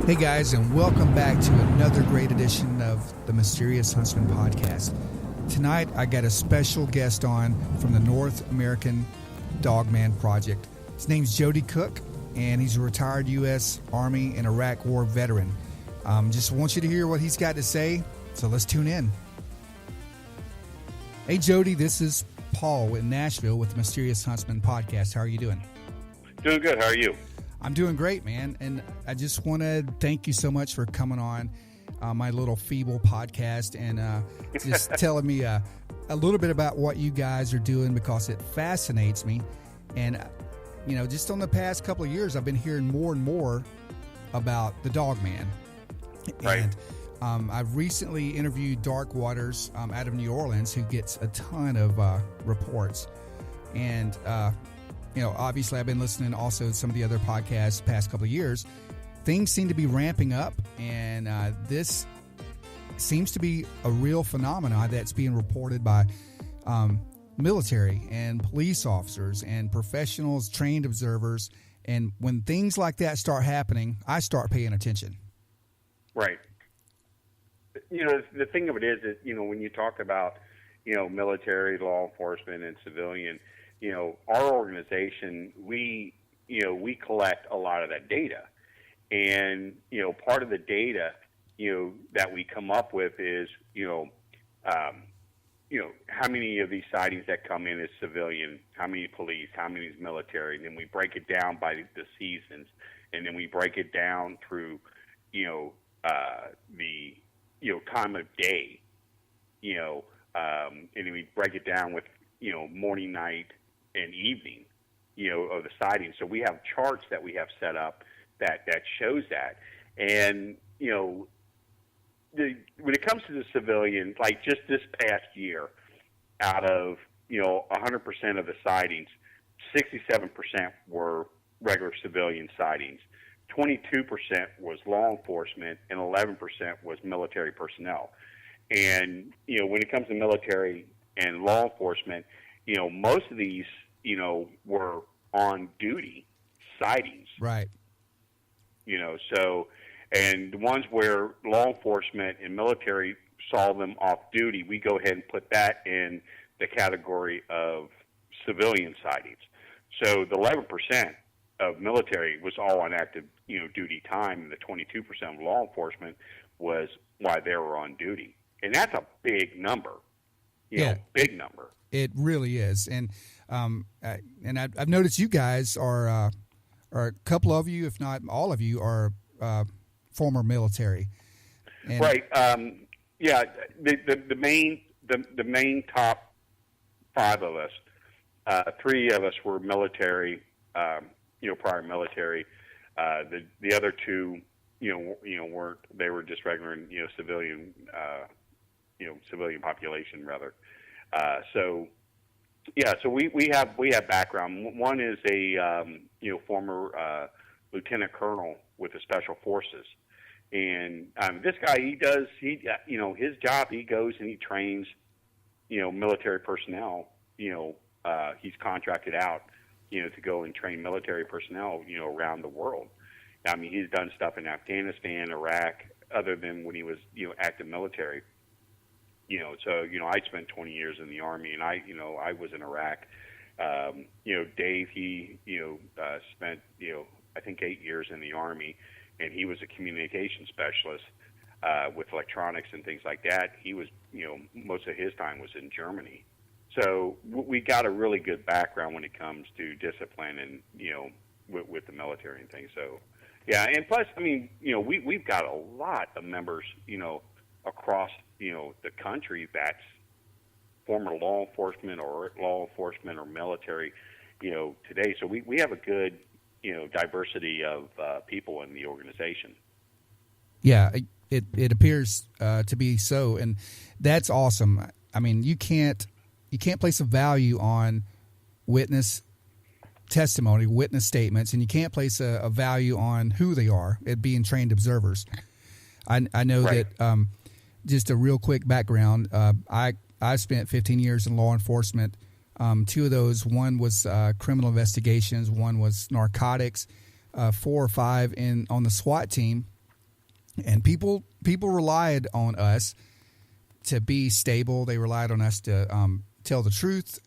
Hey guys, and welcome back to another great edition of the Mysterious Huntsman podcast. Tonight I got a special guest on from the North American Dogman Project. His name's Jody Cook, and he's a retired U.S. Army and Iraq War veteran. Just want you to hear what he's got to say, so let's tune in. Hey Jody, this is Paul in Nashville with the Mysterious Huntsman podcast. How are you doing? Doing good. How are you? I'm doing great, man, and I just want to thank you so much for coming on my little feeble podcast and just telling me a little bit about what you guys are doing, because it fascinates me. And, you know, just on the past couple of years, I've been hearing more and more about the Dogman. Right. And I've recently interviewed Dark Waters out of New Orleans, who gets a ton of reports. And, you know, obviously I've been listening also to some of the other podcasts the past couple of years. Things seem to be ramping up, and this seems to be a real phenomenon that's being reported by military and police officers and professionals, trained observers. And when things like that start happening, I start paying attention. Right. You know, the thing of it is that, you know, when you talk about, you know, military, law enforcement, and civilian, you know, our organization, we collect a lot of that data. And, you know, part of the data, you know, that we come up with is, how many of these sightings that come in as civilian, how many police, how many is military, and then we break it down by the seasons, and then we break it down through, the time of day, and then we break it down with, morning, night, and evening, of the sightings. So we have charts that we have set up that shows that. And, when it comes to the civilian, like just this past year, out of, 100% of the sightings, 67% were regular civilian sightings. 22% was law enforcement, and 11% was military personnel. And, when it comes to military and law enforcement, most of these, were on duty sightings. Right. And the ones where law enforcement and military saw them off duty, we go ahead and put that in the category of civilian sightings. So the 11% of military was all on active, duty time, and the 22% of law enforcement was why they were on duty. And that's a big number. Big number. It really is. And I've noticed you guys are a couple of you, if not all of you, are former military. And right. The main top five of us, three of us were military, prior military. The other two, weren't. They were just regular, civilian, civilian population rather. So we have background. One is a former lieutenant colonel with the Special Forces, and this guy his job, he goes and he trains military personnel. He's contracted out to go and train military personnel around the world. I mean, he's done stuff in Afghanistan, Iraq, other than when he was active military. So I spent 20 years in the Army, and I was in Iraq. Dave, he spent I think 8 years in the Army, and he was a communication specialist with electronics and things like that. He was most of his time was in Germany. So we got a really good background when it comes to discipline and with the military and things. So yeah, and plus, I mean, we've got a lot of members across the country that's former law enforcement or military today. So we have a good diversity of people in the organization. Yeah, it appears to be so, and that's awesome. I mean, you can't place a value on witness testimony, witness statements, and you can't place a value on who they are, it being trained observers. I know right. that. Just a real quick background. I spent 15 years in law enforcement. Two of those, one was criminal investigations, one was narcotics, 4 or 5 on the SWAT team. And people relied on us to be stable. They relied on us to tell the truth,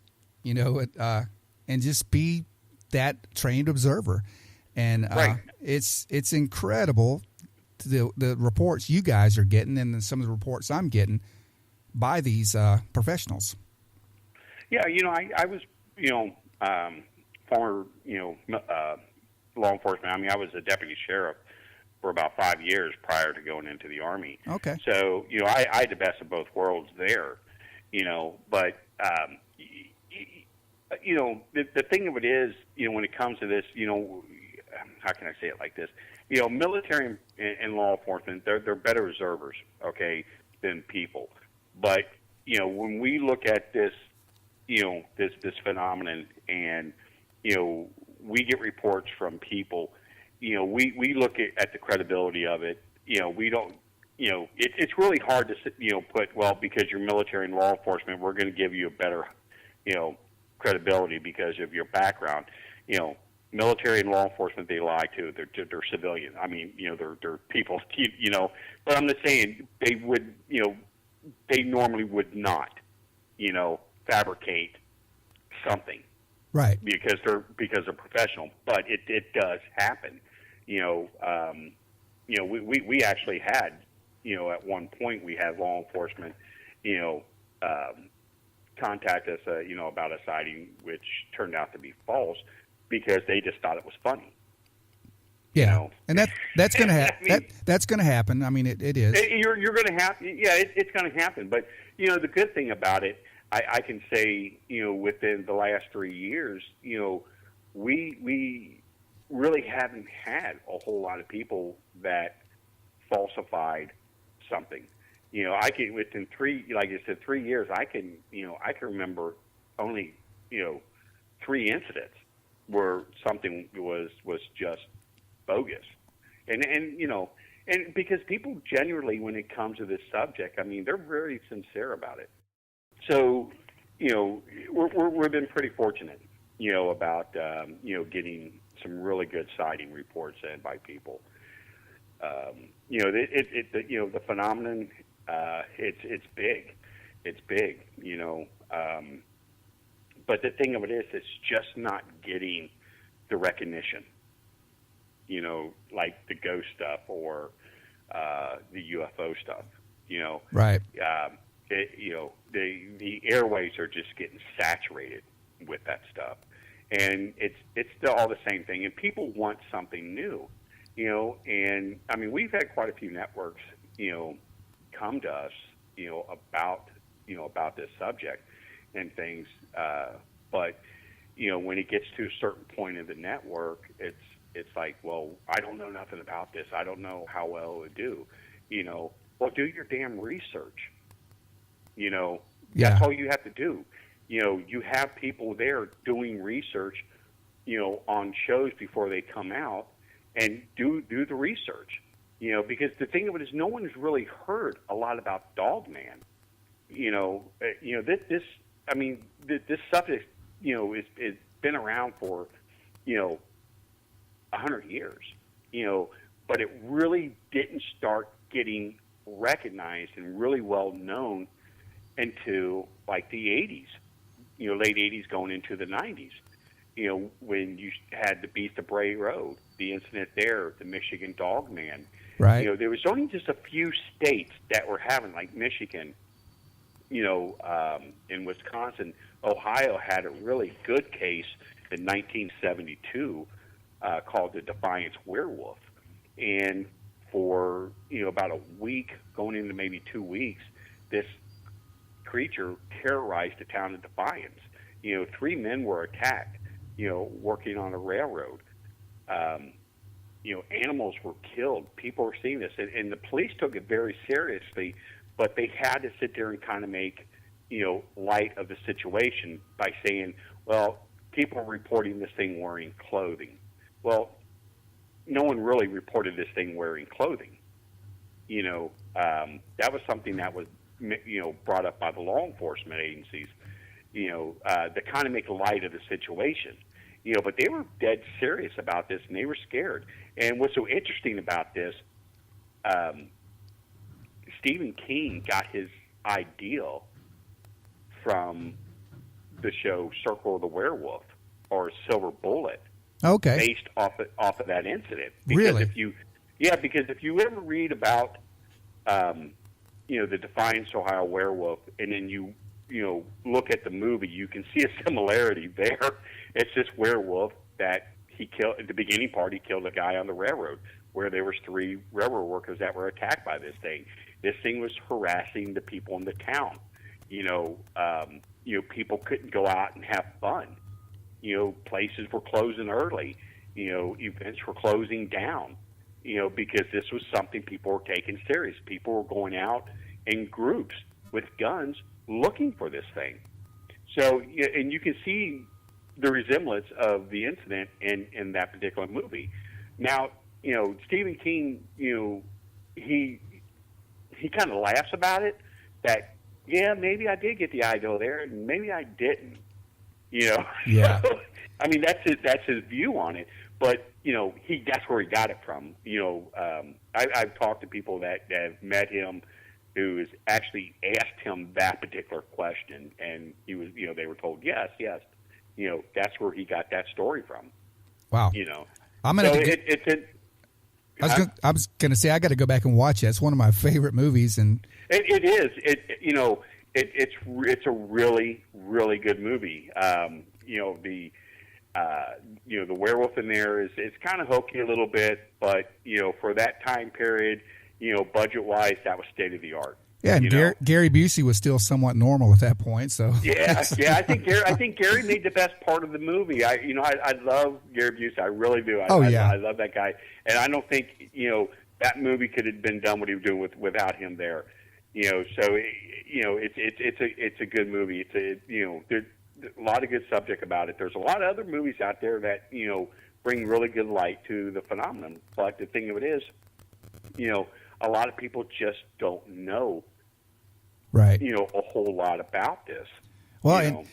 and just be that trained observer. And Right. it's incredible the reports you guys are getting, and then some of the reports I'm getting by these professionals. Yeah, I was, former, law enforcement. I mean, I was a deputy sheriff for about 5 years prior to going into the Army. Okay. So, I had the best of both worlds there, but, the thing of it is, when it comes to this, how can I say it like this? Military and law enforcement, they're better observers, okay, than people. But, when we look at this, this phenomenon and, we get reports from people, we look at the credibility of it. We don't, it's really hard to, put, well, because you're military and law enforcement, we're going to give you a better, credibility because of your background. Military and law enforcement, they lie too. They're civilian. I mean, they're people, but I'm just saying they would, they normally would not, fabricate something. Right. Because they're professional, but it does happen. We actually had, at one point we had law enforcement, contact us, about a sighting which turned out to be false because they just thought it was funny. Yeah, and that's going to happen. That's going to happen. I mean, it is. You're going to have, it's going to happen. But the good thing about it, I can say, within the last 3 years, we really haven't had a whole lot of people that falsified something. I can within 3 years, I can remember only 3 incidents where something was just bogus, and because people generally, when it comes to this subject, I mean, they're very sincere about it. So, we've been pretty fortunate, about getting some really good sighting reports in by people. The phenomenon, it's big. It's big, but the thing of it is, it's just not getting the recognition, like the ghost stuff or the UFO stuff, Right. The airways are just getting saturated with that stuff, and it's still all the same thing. And people want something new, And I mean, we've had quite a few networks, come to us, about this subject and things. But when it gets to a certain point in the network, it's like, well, I don't know nothing about this. I don't know how well it would do. Well, do your damn research. That's all you have to do. You have people there doing research, on shows before they come out, and do the research. Because the thing of it is, no one has really heard a lot about Dogman. This subject, it's been around for, 100 years. But it really didn't start getting recognized and really well known into like the 80s, late 80s going into the 90s, when you had the Beast of Bray Road, the incident there, the Michigan Dogman. Right. There was only just a few states that were having, like Michigan, in Wisconsin. Ohio had a really good case in 1972 called the Defiance Werewolf. And for, about a week, going into maybe 2 weeks, this creature terrorized the town of Defiance. 3 men were attacked, working on a railroad. Animals were killed. People were seeing this. And the police took it very seriously, but they had to sit there and kind of make, light of the situation by saying, well, people are reporting this thing wearing clothing. Well, no one really reported this thing wearing clothing. That was something that was, brought up by the law enforcement agencies, to kind of make light of the situation. But they were dead serious about this, and they were scared. And what's so interesting about this, Stephen King got his ideal from the show Circle of the Werewolf or Silver Bullet, Okay. based off of that incident. Really? Because if you ever read about, the Defiance, Ohio werewolf, and then you look at the movie, you can see a similarity there. It's this werewolf that he killed at the beginning part. He killed a guy on the railroad where there was 3 railroad workers that were attacked by this thing. This thing was harassing the people in the town. People couldn't go out and have fun. Places were closing early. Events were closing down. Because this was something people were taking serious. People were going out in groups with guns looking for this thing. So, and you can see the resemblance of the incident in that particular movie. Now, Stephen King, he kind of laughs about it, that, yeah, maybe I did get the idol there, and maybe I didn't. Yeah. I mean, that's his view on it. But that's where he got it from. I've talked to people that have met him, who has actually asked him that particular question, and he was, they were told yes. That's where he got that story from. Wow. I'm gonna. I was gonna say I got to go back and watch it. It's one of my favorite movies, and it is. It's a really, really good movie. The werewolf in there is kind of hokey a little bit, but for that time period, budget wise, that was state of the art. Yeah, and Gary Busey was still somewhat normal at that point. So yeah. I think Gary made the best part of the movie. I love Gary Busey. I really do. I love that guy, and I don't think that movie could have been done what he was doing without him there. So it's a good movie. There's a lot of good subject about it. There's a lot of other movies out there that bring really good light to the phenomenon. But the thing of it is, a lot of people just don't know, right? A whole lot about this. Well,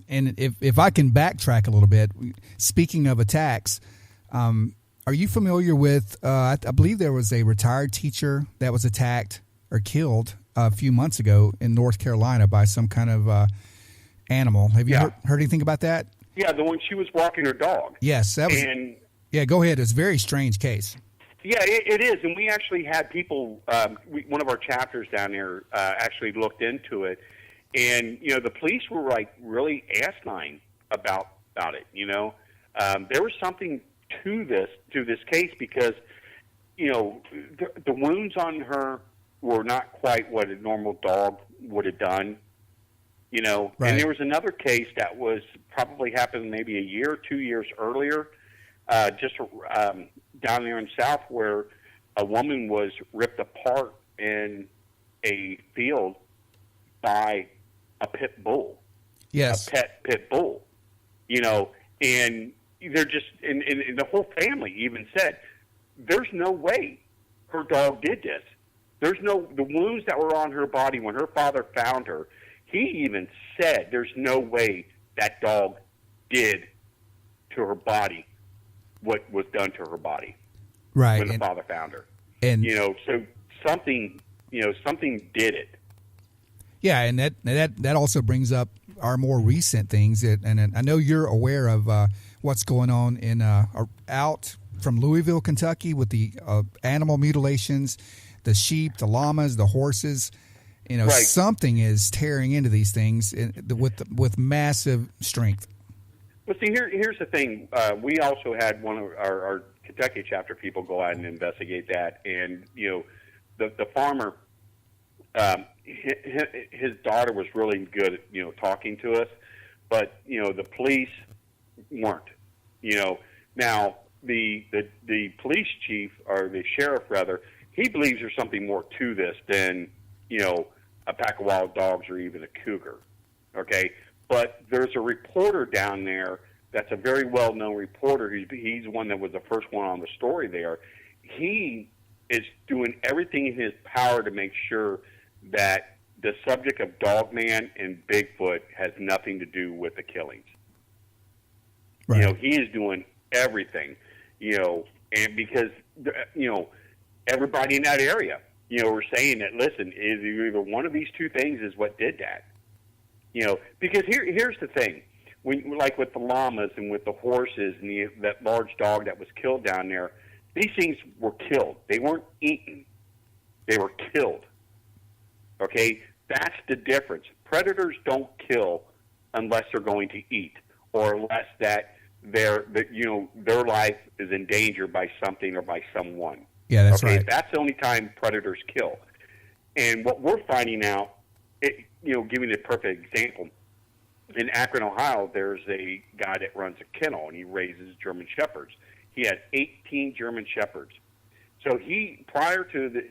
and if I can backtrack a little bit, speaking of attacks, are you familiar with? I believe there was a retired teacher that was attacked or killed a few months ago in North Carolina by some kind of animal. Have you heard anything about that? Yeah, the one she was walking her dog. Yes, that was. Yeah, go ahead. It's a very strange case. Yeah, it is, and we actually had people. One of our chapters down there actually looked into it, and the police were like really asinine about it. There was something to this case because the wounds on her were not quite what a normal dog would have done. Right. And there was another case that was probably happened maybe a year or 2 years earlier, just down there in South, where a woman was ripped apart in a field by a pit bull. Yes. A pit bull. And they're just, and the whole family even said, there's no way her dog did this. The wounds that were on her body when her father found her, he even said there's no way that dog did to her body what was done to her body, right? When the father found her, and so something did it. Yeah, and that also brings up our more recent things, and I know you're aware of what's going on in out from Louisville, Kentucky, with the animal mutilations, the sheep, the llamas, the horses. Right. Something is tearing into these things with massive strength. Well, see, here's the thing. We also had one of our Kentucky chapter people go out and investigate that, and the farmer, his daughter was really good at talking to us, but the police weren't. Now the police chief, or the sheriff rather, he believes there's something more to this than a pack of wild dogs or even a cougar. Okay. But there's a reporter down there that's a very well-known reporter. He's one that was the first one on the story there. He is doing everything in his power to make sure that the subject of Dogman and Bigfoot has nothing to do with the killings. Right. He is doing everything, and because, everybody in that area, were saying that, listen, is either one of these two things is what did that. Because here's the thing. When, like with the llamas and with the horses and that large dog that was killed down there, these things were killed. They weren't eaten. They were killed. Okay? That's the difference. Predators don't kill unless they're going to eat, or unless that their life is in danger by something or by someone. Yeah, that's right. That's the only time predators kill. And what we're finding out, giving a perfect example, in Akron, Ohio, there's a guy that runs a kennel, and he raises German Shepherds. He had 18 German Shepherds. So prior to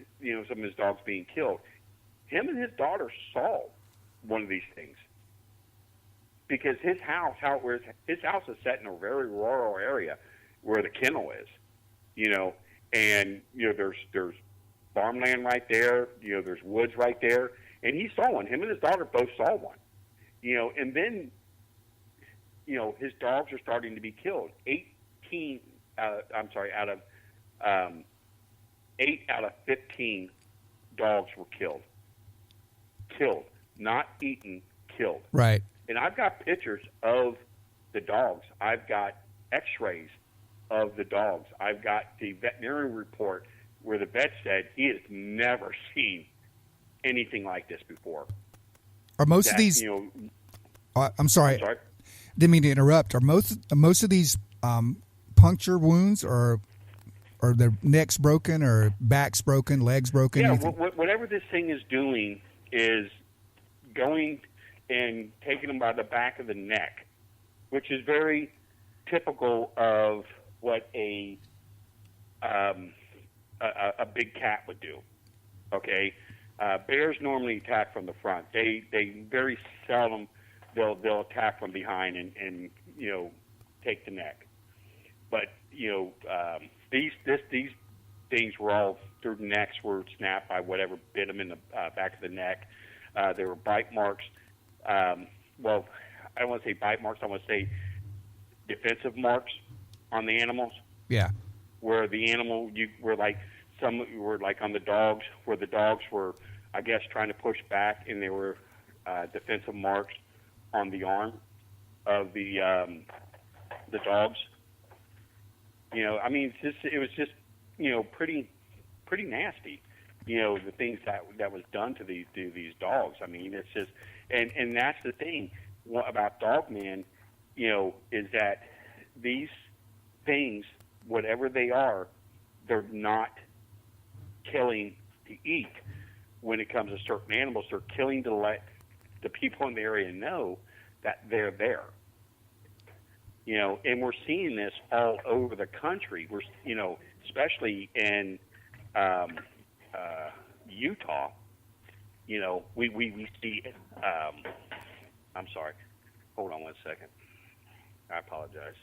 some of his dogs being killed, him and his daughter saw one of these things. Because his house is set in a very rural area where the kennel is, and there's farmland right there, there's woods right there, and he saw one. Him and his daughter both saw one, and then his dogs are starting to be killed. 8 out of 15 dogs were killed, not eaten, killed. Right. And I've got pictures of the dogs. I've got x-rays of the dogs. I've got the veterinary report where the vet said he has never seen anything like this before. Are most of these... I'm sorry. Didn't mean to interrupt. Are most of these puncture wounds, or their necks broken, or backs broken, legs broken? Yeah, whatever this thing is doing is going and taking them by the back of the neck, which is very typical of what a big cat would do. Okay, bears normally attack from the front. They very seldom they'll attack from behind and take the neck. But these things were all, their necks were snapped by whatever bit them in the back of the neck. There were bite marks. Well, I don't want to say bite marks. I want to say defensive marks on the animals. Yeah. Where the animal, some were like on the dogs, where the dogs were, I guess, trying to push back, and there were defensive marks on the arm of the dogs. I mean, it was just pretty nasty. The things that was done to these dogs. I mean, it's just, and that's the thing about Dogman, is that these things, whatever they are, they're not killing to eat. When it comes to certain animals, they're killing to let the people in the area know that they're there. And we're seeing this all over the country. We're, especially in Utah, we see it. I'm sorry. Hold on one second. I apologize.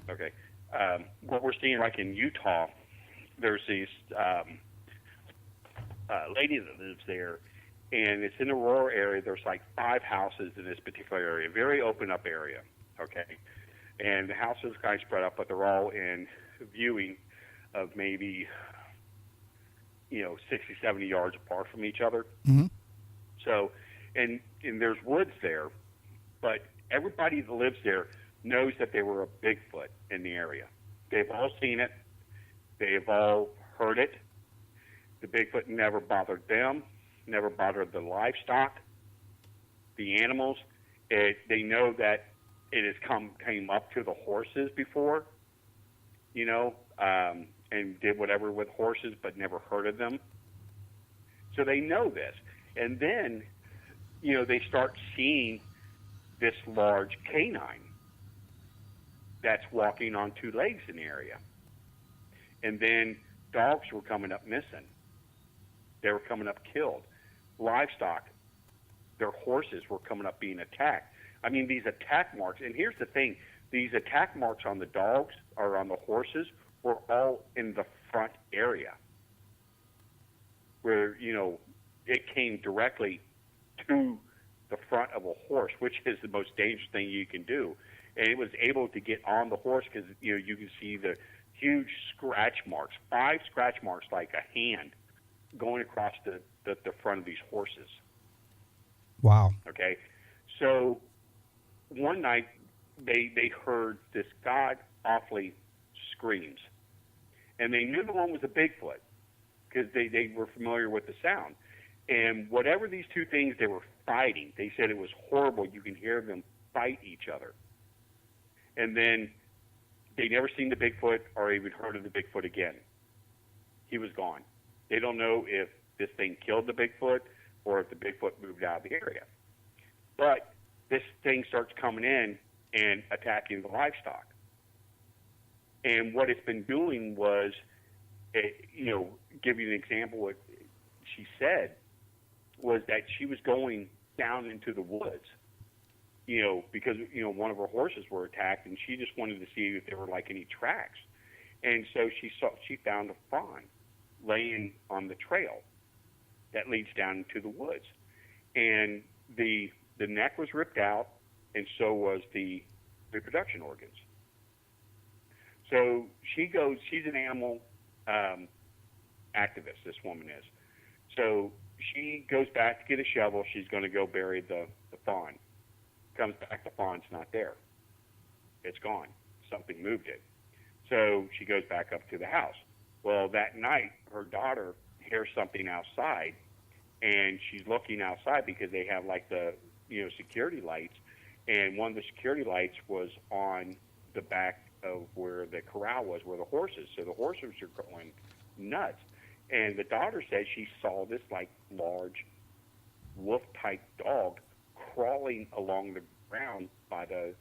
Okay. What we're seeing, like in Utah, there's these lady that lives there, and it's in a rural area. There's like 5 houses in this particular area, very open up area. Okay. And the houses kind of spread up, but they're all in viewing of maybe, 60, 70 yards apart from each other. Mm-hmm. So, and there's woods there, but everybody that lives there knows that there were a Bigfoot in the area. They've all seen it. They've all heard it. The Bigfoot never bothered them, never bothered the livestock, the animals. They know that it has came up to the horses before, and did whatever with horses, but never hurted them. So they know this. And then, they start seeing this large canine that's walking on 2 legs in the area. And then dogs were coming up missing. They were coming up killed. Livestock, their horses were coming up being attacked. I mean, these attack marks, and here's the thing, these attack marks on the dogs or on the horses were all in the front area where, it came directly to the front of a horse, which is the most dangerous thing you can do. and it was able to get on the horse because you can see the huge scratch marks, 5 scratch marks like a hand going across the front of these horses. Wow. Okay, so one night they heard this god awfully screams, and they knew the one was a Bigfoot because they were familiar with the sound. And whatever these two things they were fighting, they said it was horrible. You can hear them fight each other. And then they never seen the Bigfoot or even heard of the Bigfoot again. He was gone. They don't know if this thing killed the Bigfoot or if the Bigfoot moved out of the area. But this thing starts coming in and attacking the livestock. And what it's been doing was, give you an example, what she said was that she was going down into the woods, because, one of her horses were attacked, and she just wanted to see if there were, like, any tracks. And so she found a fawn laying on the trail that leads down into the woods. And the neck was ripped out, and so was the reproduction organs. So she's an animal activist, this woman is. So she goes back to get a shovel. She's going to go bury the fawn. Comes back, the fawn's not there. It's gone. Something moved it. So she goes back up to the house. Well, that night, her daughter hears something outside, and she's looking outside because they have, like, the security lights, and one of the security lights was on the back of where the corral was, where the horses. So the horses are going nuts. And the daughter says she saw this, like, large wolf-type dog crawling along the ground by the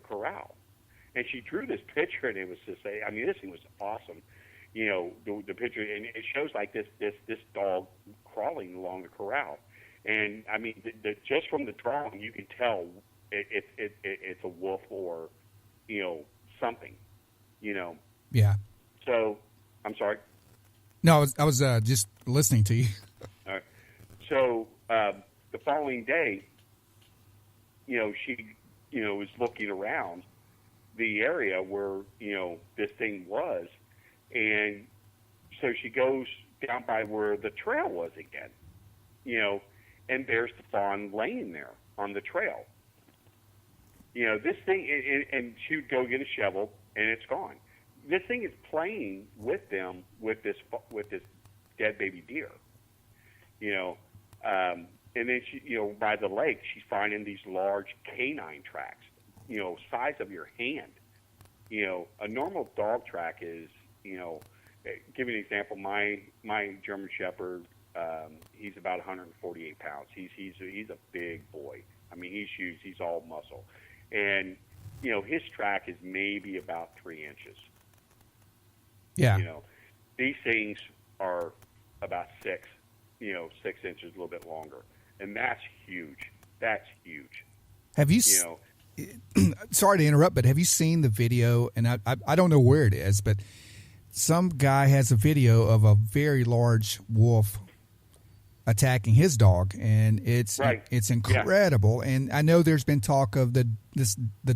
corral. And she drew this picture, and it was just, this thing was awesome. The picture, and it shows, like, this dog crawling along the corral. And, just from the drawing, you can tell it's a wolf or, something, Yeah. So, I'm sorry? No, I was just listening to you. All right. So, the following day, she, was looking around the area where, this thing was. And so she goes down by where the trail was again, and there's the fawn laying there on the trail. This thing, and she would go get a shovel, and it's gone. This thing is playing with them with this dead baby deer. And then she, by the lake, she's finding these large canine tracks, size of your hand. A normal dog track is, give you an example. My German Shepherd, he's about 148 pounds. He's a big boy. He's huge. He's all muscle, and his track is maybe about 3 inches. Yeah. These things are about 6 inches, a little bit longer. And that's huge. That's huge. Have you, sorry to interrupt, but have you seen the video? And I don't know where it is, but some guy has a video of a very large wolf attacking his dog, and it's incredible. Yeah. And I know there's been talk of the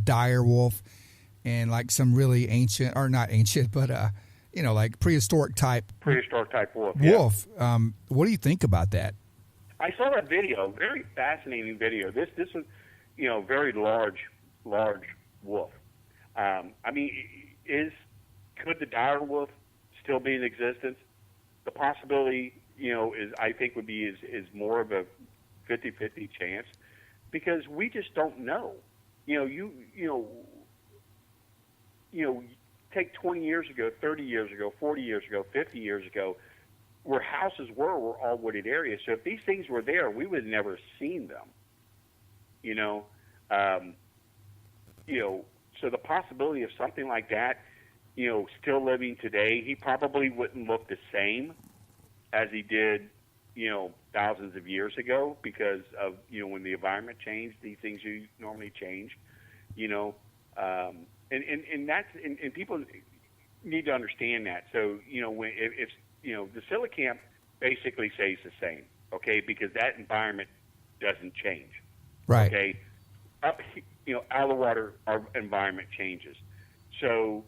dire wolf and, like, some really ancient, or not ancient, but like prehistoric type wolf. Yeah. What do you think about that? I saw that video. Very fascinating video. This was, very large wolf. Could the dire wolf still be in existence? The possibility, would be more of a 50-50 chance, because we just don't know. Take 20 years ago, 30 years ago, 40 years ago, 50 years ago, where houses were all wooded areas. So if these things were there, we would have never seen them. So the possibility of something like that, still living today, he probably wouldn't look the same as he did, thousands of years ago, because of, when the environment changed, these things normally change, and that's, and people need to understand that. So, if the coelacanth basically stays the same, okay, because that environment doesn't change. Right. Okay. out of the water, our environment changes. So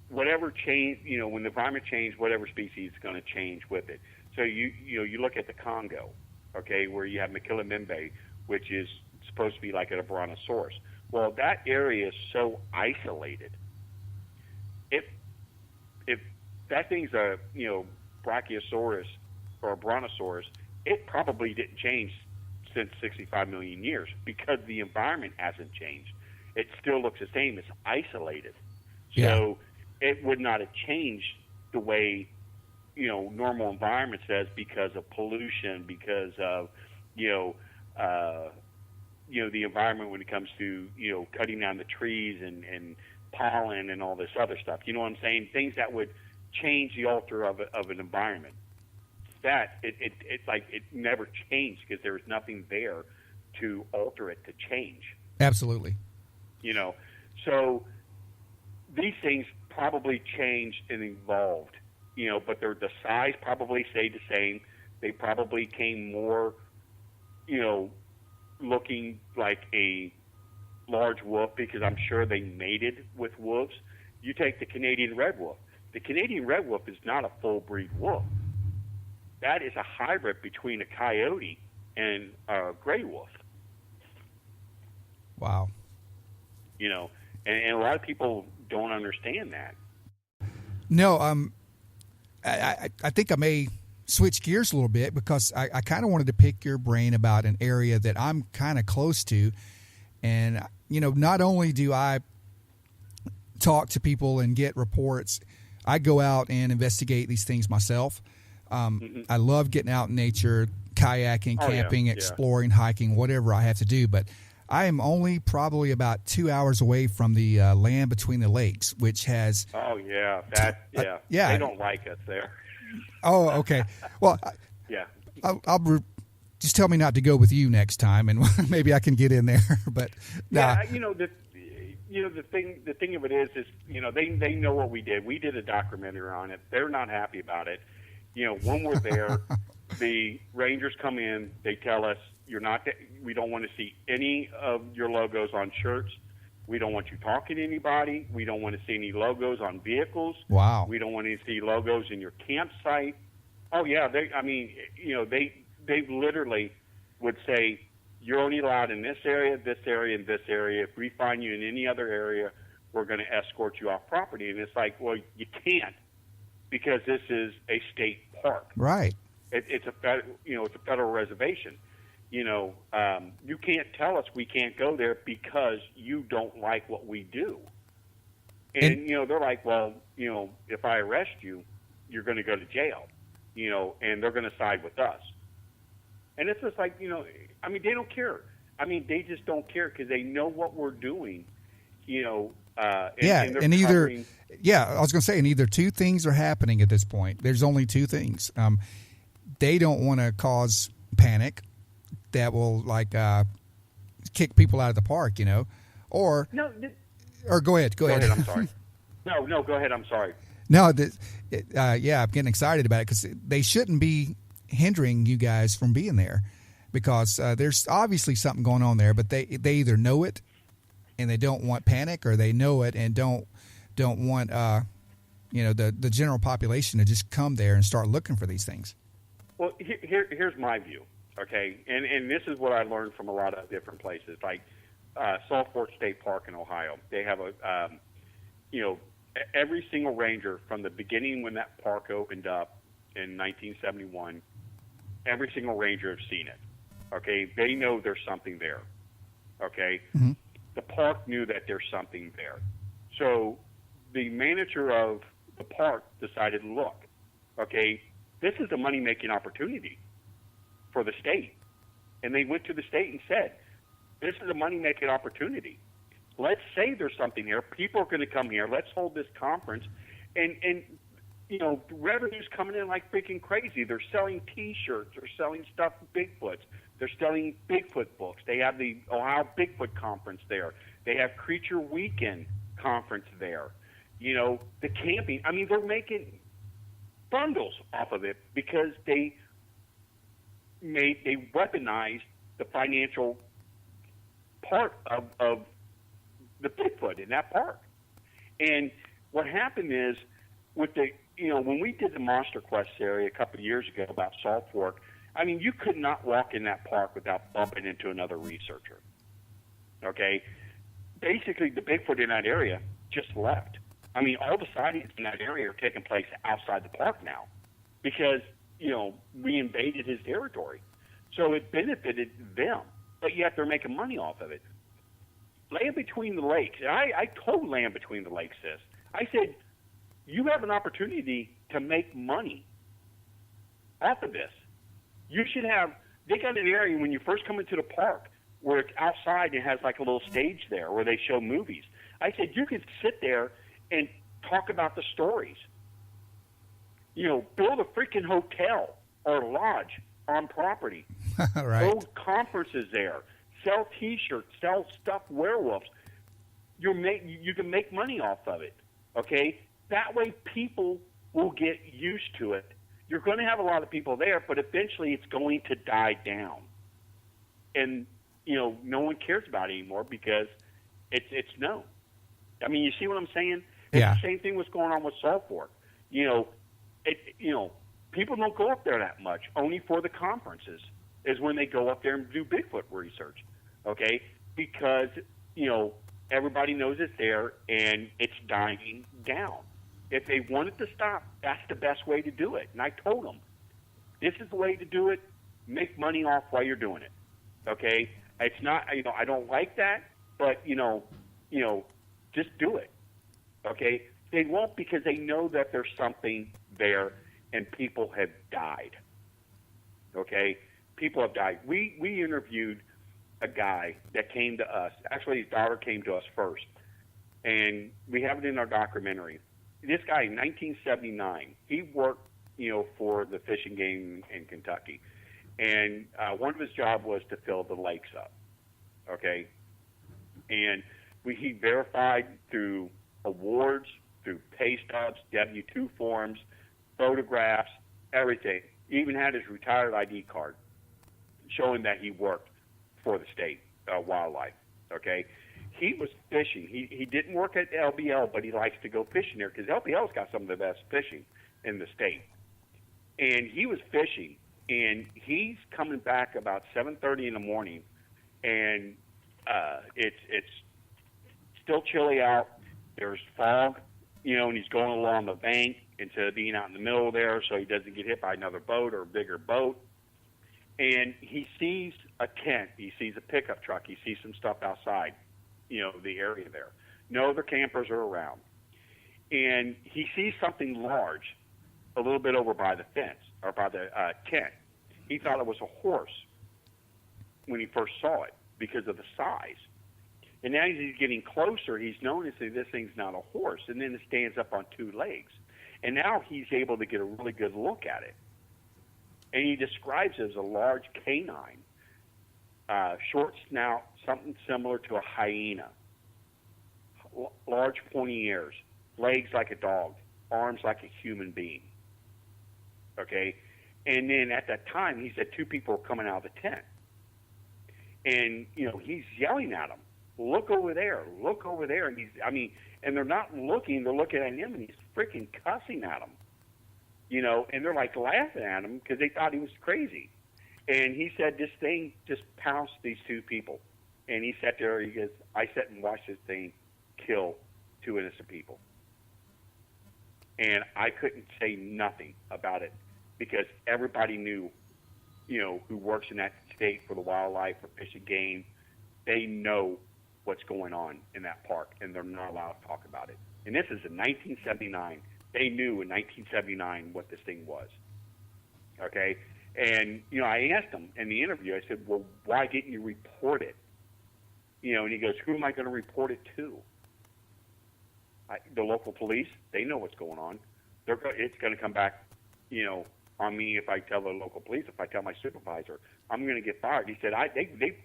whatever change, when the environment changes, whatever species is going to change with it. So you look at the Congo, okay, where you have Maquilamembe, which is supposed to be like a brontosaurus. Well, that area is so isolated. If that thing's a Brachiosaurus or a brontosaurus, it probably didn't change since 65 million years because the environment hasn't changed. It still looks the same. It's isolated. So it would not have changed the way, normal environment says because of pollution, because of, the environment when it comes to, cutting down the trees and pollen and all this other stuff. You know what I'm saying? Things that would change the alter of an environment. That it's like it never changed because there was nothing there to alter it to change. Absolutely. So these things probably changed and evolved, but the size probably stayed the same. They probably came more, looking like a large wolf because I'm sure they mated with wolves. You take the Canadian red wolf. The Canadian red wolf is not a full breed wolf. That is a hybrid between a coyote and a gray wolf. Wow. And a lot of people don't understand that. No, I think I may switch gears a little bit because I kind of wanted to pick your brain about an area that I'm kind of close to. And, not only do I talk to people and get reports, I go out and investigate these things myself. I love getting out in nature, kayaking, camping, exploring, hiking, whatever I have to do. But I am only probably about 2 hours away from the land between the lakes, which has... Oh, yeah. They don't like us there. Oh, okay. Well, yeah. I'll just tell me not to go with you next time, and maybe I can get in there. But nah. Yeah, the thing of it is they know what we did. We did a documentary on it. They're not happy about it. When we're there, the rangers come in. They tell us we don't want to see any of your logos on shirts. We don't want you talking to anybody. We don't want to see any logos on vehicles. Wow. We don't want to see logos in your campsite. Oh yeah, they literally would say you're only allowed in this area, and this area. If we find you in any other area, we're going to escort you off property. And it's like, well, you can't because this is a state park. Right. It's a federal reservation. You can't tell us we can't go there because you don't like what we do. And they're like, well, if I arrest you, you're going to go to jail, and they're going to side with us. And it's just like, they don't care. They just don't care because they know what we're doing, I was going to say, and either two things are happening at this point. There's only two things. They don't want to cause panic that will kick people out of the park, or go ahead. Go ahead. I'm sorry. No, go ahead. I'm sorry. No, I'm getting excited about it because they shouldn't be hindering you guys from being there because there's obviously something going on there, but they either know it and they don't want panic, or they know it and don't want the general population to just come there and start looking for these things. Well, here's my view, okay, and this is what I learned from a lot of different places, like Saltport State Park in Ohio. They have every single ranger from the beginning when that park opened up in 1971. Every single ranger has seen it. Okay, they know there's something there. Okay, The park knew that there's something there. So the manager of the park decided, look, okay, this is a money-making opportunity for the state. And they went to the state and said, this is a money-making opportunity. Let's say there's something here. People are going to come here. Let's hold this conference. And revenue's coming in like freaking crazy. They're selling T-shirts. They're selling stuffed Bigfoots. They're selling Bigfoot books. They have the Ohio Bigfoot Conference there. They have Creature Weekend Conference there. The camping. They're making bundles off of it because they weaponized the financial part of the Bigfoot in that park. And what happened is, with the, when we did the Monster Quest area a couple of years ago about Salt Fork, I mean, you could not walk in that park without bumping into another researcher. Okay? Basically, the Bigfoot in that area just left. I mean, all the sightings in that area are taking place outside the park now because, we invaded his territory. So it benefited them, but yet they're making money off of it. Land Between the Lakes. I told Land Between the Lakes this. I said, you have an opportunity to make money off of this. You should have, they got an area when you first come into the park where it's outside and it has like a little stage there where they show movies. I said, you could sit there and talk about the stories. Build a freaking hotel or lodge on property. Right. Hold conferences there. Sell T-shirts. Sell stuffed werewolves. You can make money off of it. Okay? That way people will get used to it. You're going to have a lot of people there, but eventually it's going to die down. And, no one cares about it anymore because it's known. I mean, you see what I'm saying? Yeah. It's the same thing was going on with Salt Fork. People don't go up there that much. Only for the conferences is when they go up there and do Bigfoot research, okay? Because, everybody knows it's there and it's dying down. If they want it to stop, that's the best way to do it. And I told them, this is the way to do it. Make money off while you're doing it, okay? It's not, I don't like that, but, just do it, okay? They won't because they know that there's something there and people have died, okay? People have died. We interviewed a guy that came to us. Actually, his daughter came to us first, and we have it in our documentary. This guy, in 1979, he worked, for the Fish and Game in Kentucky, and one of his jobs was to fill the lakes up, okay? And he verified through awards, through pay stubs, W-2 forms, photographs, everything. He even had his retired ID card showing that he worked for the state wildlife, okay? He was fishing. He didn't work at LBL, but he likes to go fishing there because LBL's got some of the best fishing in the state. And he was fishing, and he's coming back about 7:30 in the morning, and it's still chilly out. There's fog, and he's going along the bank instead of being out in the middle there so he doesn't get hit by another boat or a bigger boat. And he sees a tent. He sees a pickup truck. He sees some stuff outside, the area there. No other campers are around. And he sees something large a little bit over by the fence or by the tent. He thought it was a horse when he first saw it because of the size. And now as he's getting closer, he's noticing this thing's not a horse. And then it stands up on two legs. And now he's able to get a really good look at it. And he describes it as a large canine, short snout, something similar to a hyena, large pointy ears, legs like a dog, arms like a human being. Okay? And then at that time, he said two people were coming out of the tent. And, he's yelling at them, look over there, look over there. And and they're not looking, they're looking at him, and he's freaking cussing at them. And they're like laughing at him because they thought he was crazy. And he said this thing just pounced these two people. And he sat there, he goes, I sat and watched this thing kill two innocent people. And I couldn't say nothing about it because everybody knew, who works in that state for the wildlife or fish and game, they know what's going on in that park, and they're not allowed to talk about it. And this is in 1979. They knew in 1979 what this thing was, okay? And, I asked him in the interview, I said, well, why didn't you report it? And he goes, who am I going to report it to? The local police, they know what's going on. It's going to come back, on me if I tell the local police, if I tell my supervisor, I'm going to get fired. He said, they,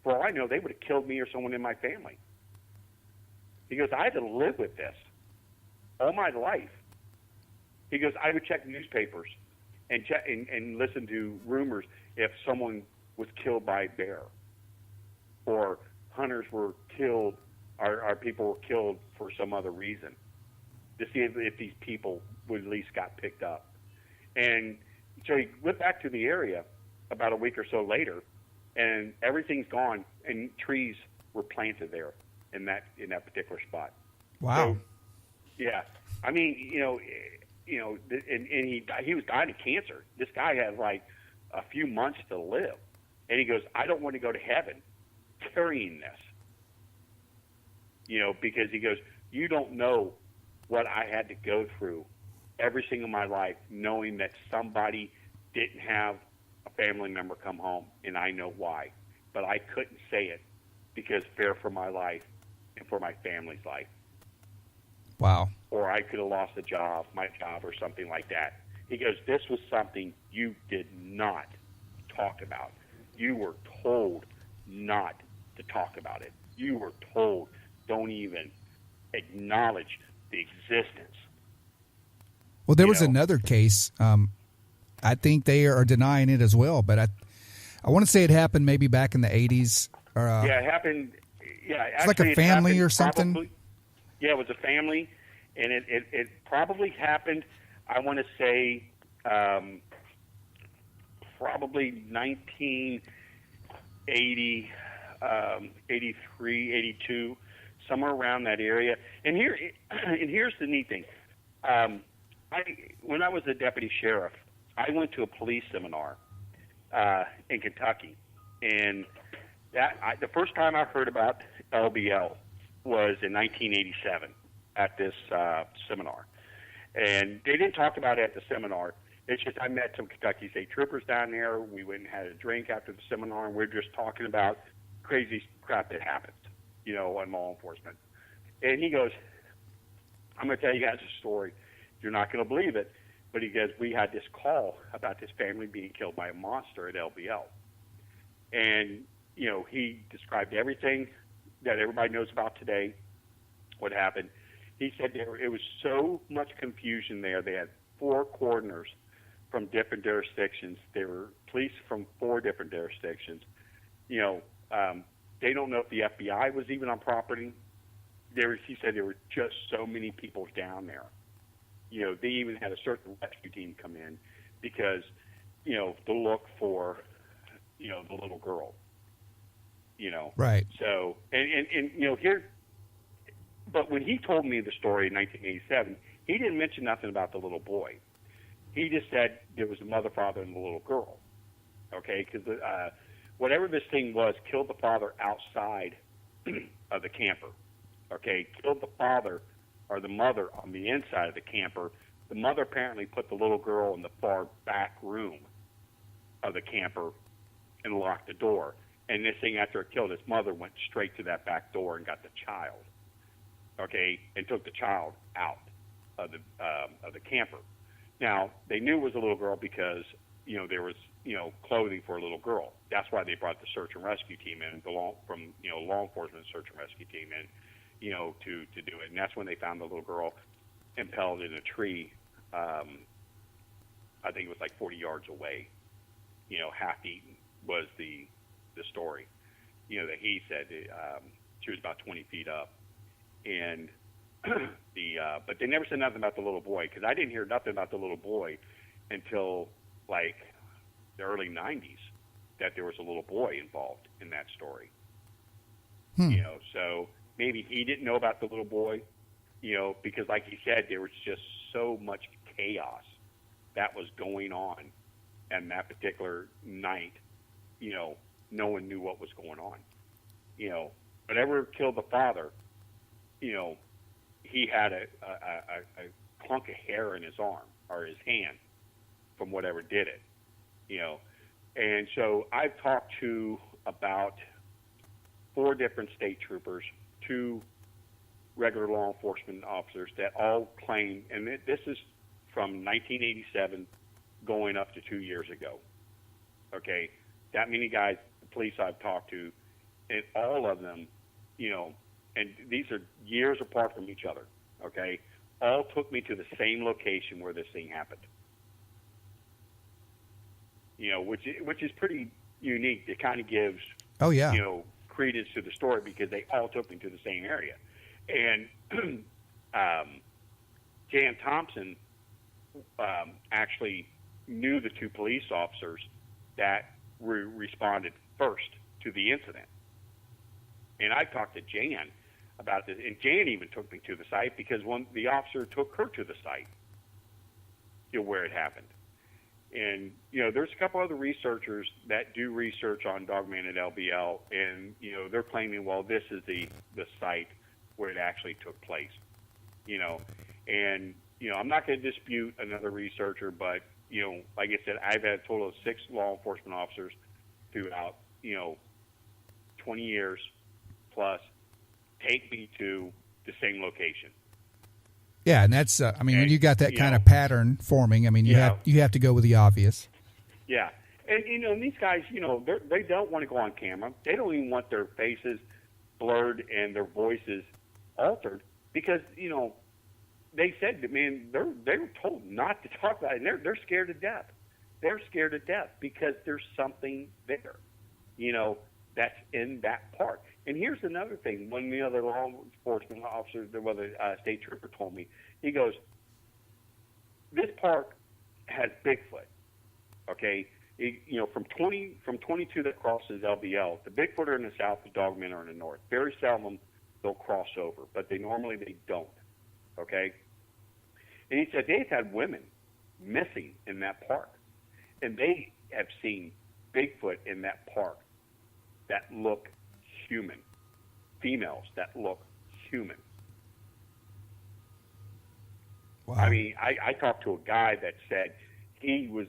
for all I know, they would have killed me or someone in my family. He goes, I had to live with this all my life. He goes, I would check newspapers and check and listen to rumors if someone was killed by a bear or hunters were killed our people were killed for some other reason, to see if these people would at least got picked up. And so he went back to the area about a week or so later, and everything's gone, and trees were planted there in that particular spot. Wow. So, yeah, I mean, and he was dying of cancer. This guy had like a few months to live, and he goes, I don't want to go to heaven carrying this, because he goes, you don't know what I had to go through every single my life, knowing that somebody didn't have a family member come home, and I know why, but I couldn't say it because fear for my life and for my family's life. Wow. Or I could have lost my job or something like that. He goes, this was something you did not talk about. You were told not to talk about it. You were told don't even acknowledge the existence. Well, there was another case. I think they are denying it as well, but I want to say it happened maybe back in the 80s. Or, it happened. Yeah, it's like a family or something. It was a family, and it probably happened, I want to say, probably 1980, 83, 82, somewhere around that area. And here's the neat thing. When I was a deputy sheriff, I went to a police seminar in Kentucky, and the first time I heard about LBL was in 1987 at this seminar. And they didn't talk about it at the seminar. It's just I met some Kentucky State Troopers down there. We went and had a drink after the seminar, and we were just talking about crazy crap that happens, on law enforcement. And he goes, I'm going to tell you guys a story. You're not going to believe it. But he goes, we had this call about this family being killed by a monster at LBL. And, he described everything that everybody knows about today, what happened. He said it was so much confusion there. They had 4 coroners from different jurisdictions. There were police from 4 different jurisdictions. They don't know if the FBI was even on property. He said there were just so many people down there. They even had a certain rescue team come in because, to look for, the little girl. Right. So, and here, but when he told me the story in 1987, he didn't mention nothing about the little boy. He just said there was a mother, father, and the little girl. Okay, because whatever this thing was killed the father outside of the camper. Okay, killed the father or the mother on the inside of the camper. The mother apparently put the little girl in the far back room of the camper and locked the door. And this thing, after it killed its mother, went straight to that back door and got the child. Okay, and took the child out of the camper. Now they knew it was a little girl because there was clothing for a little girl. That's why they brought the search and rescue team in, law enforcement search and rescue team in, to do it. And that's when they found the little girl impaled in a tree. I think it was like 40 yards away. Half eaten was the story. That he said she was about 20 feet up, and but they never said nothing about the little boy, because I didn't hear nothing about the little boy until like the early 90s, that there was a little boy involved in that story. So maybe he didn't know about the little boy, because like he said, there was just so much chaos that was going on, and that particular night, no one knew what was going on. Whatever killed the father, he had a clunk of hair in his arm or his hand from whatever did it, And so I've talked to about 4 different state troopers, 2 regular law enforcement officers that all claim, and this is from 1987 going up to 2 years ago. Okay, that many guys, the police I've talked to, and all of them, and these are years apart from each other, okay, all took me to the same location where this thing happened. Which is pretty unique. It kind of gives, credence to the story because they all took me to the same area. And Jan Thompson actually knew the two police officers that responded first to the incident. And I talked to Jan about this, and Jan even took me to the site because the officer took her to the site, where it happened. And, there's a couple other researchers that do research on Dogman at LBL, and, they're claiming, well, this is the site where it actually took place, And, I'm not going to dispute another researcher, but, like I said, I've had a total of 6 law enforcement officers throughout, 20 years plus take me to the same location. Yeah, and that's when you got that kind of pattern forming, you have to go with the obvious. Yeah, and these guys, they don't want to go on camera. They don't even want their faces blurred and their voices altered because they said that, man, they were told not to talk about it, and they're scared to death. They're scared to death because there's something there, that's in that park. And here's another thing. One of the other law enforcement officers, the state trooper, told me, he goes, this park has Bigfoot, okay? From 22 that crosses LBL, the Bigfoot are in the south, the Dogmen are in the north. Very seldom they'll cross over, but they don't, okay? And he said they've had women missing in that park, and they have seen Bigfoot in that park that look human, females that look human. Wow. I talked to a guy that said he was,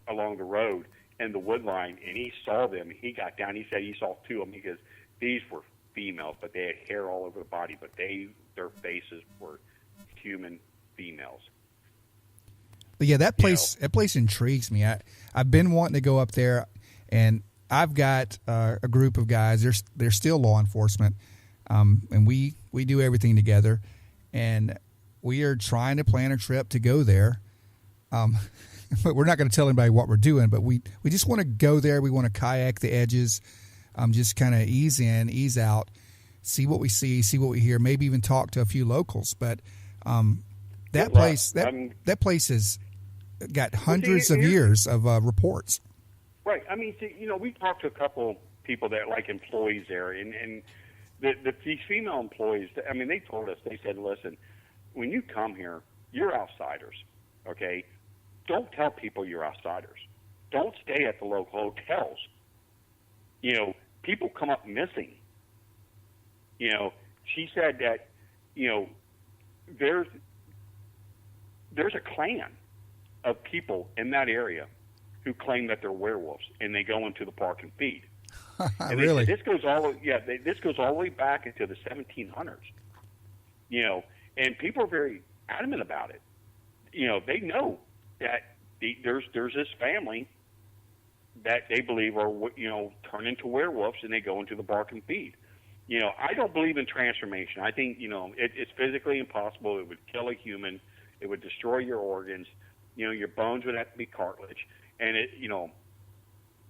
along the road and the wood line, and he saw them. He got down. He said he saw 2 of them because these were females, but they had hair all over the body, but their faces were human females. But yeah, that place intrigues me. I've been wanting to go up there, and I've got a group of guys. They're still law enforcement, and we do everything together. And we are trying to plan a trip to go there. But we're not going to tell anybody what we're doing. But we just want to go there. We want to kayak the edges, just kind of ease in, ease out, see what we see, see what we hear. Maybe even talk to a few locals. But that place has got hundreds of years of reports. Right. We talked to a couple people that like employees there, and these female employees, they told us, they said, listen, when you come here, you're outsiders, okay? Don't tell people you're outsiders. Don't stay at the local hotels. People come up missing. She said that, there's a clan of people in that area who claim that they're werewolves, and they go into the park and feed. And really? This goes all the way back into the 1700s. And people are very adamant about it. They know that there's this family that they believe are turn into werewolves, and they go into the park and feed. I don't believe in transformation. I think it's physically impossible. It would kill a human. It would destroy your organs. Your bones would have to be cartilage. And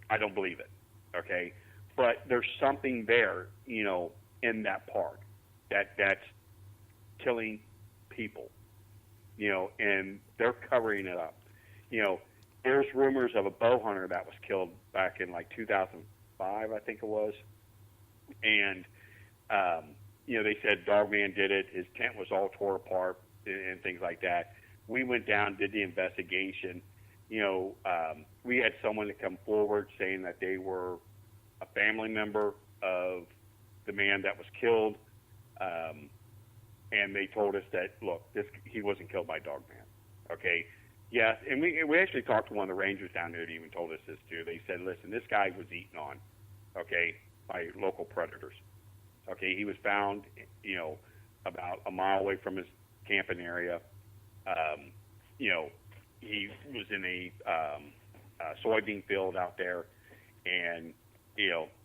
I don't believe it, okay? But there's something there, in that park that's killing people, and they're covering it up. There's rumors of a bow hunter that was killed back in 2005, I think it was. And, they said Dogman did it. His tent was all tore apart and things like that. We went down, did the investigation. We had someone to come forward saying that they were a family member of the man that was killed, and they told us that, look, he wasn't killed by Dogman, okay? Yeah, and we actually talked to one of the rangers down there that even told us this too. They said, listen, this guy was eaten on, okay, by local predators. Okay, he was found, about a mile away from his camping area. He was in a soybean field out there, and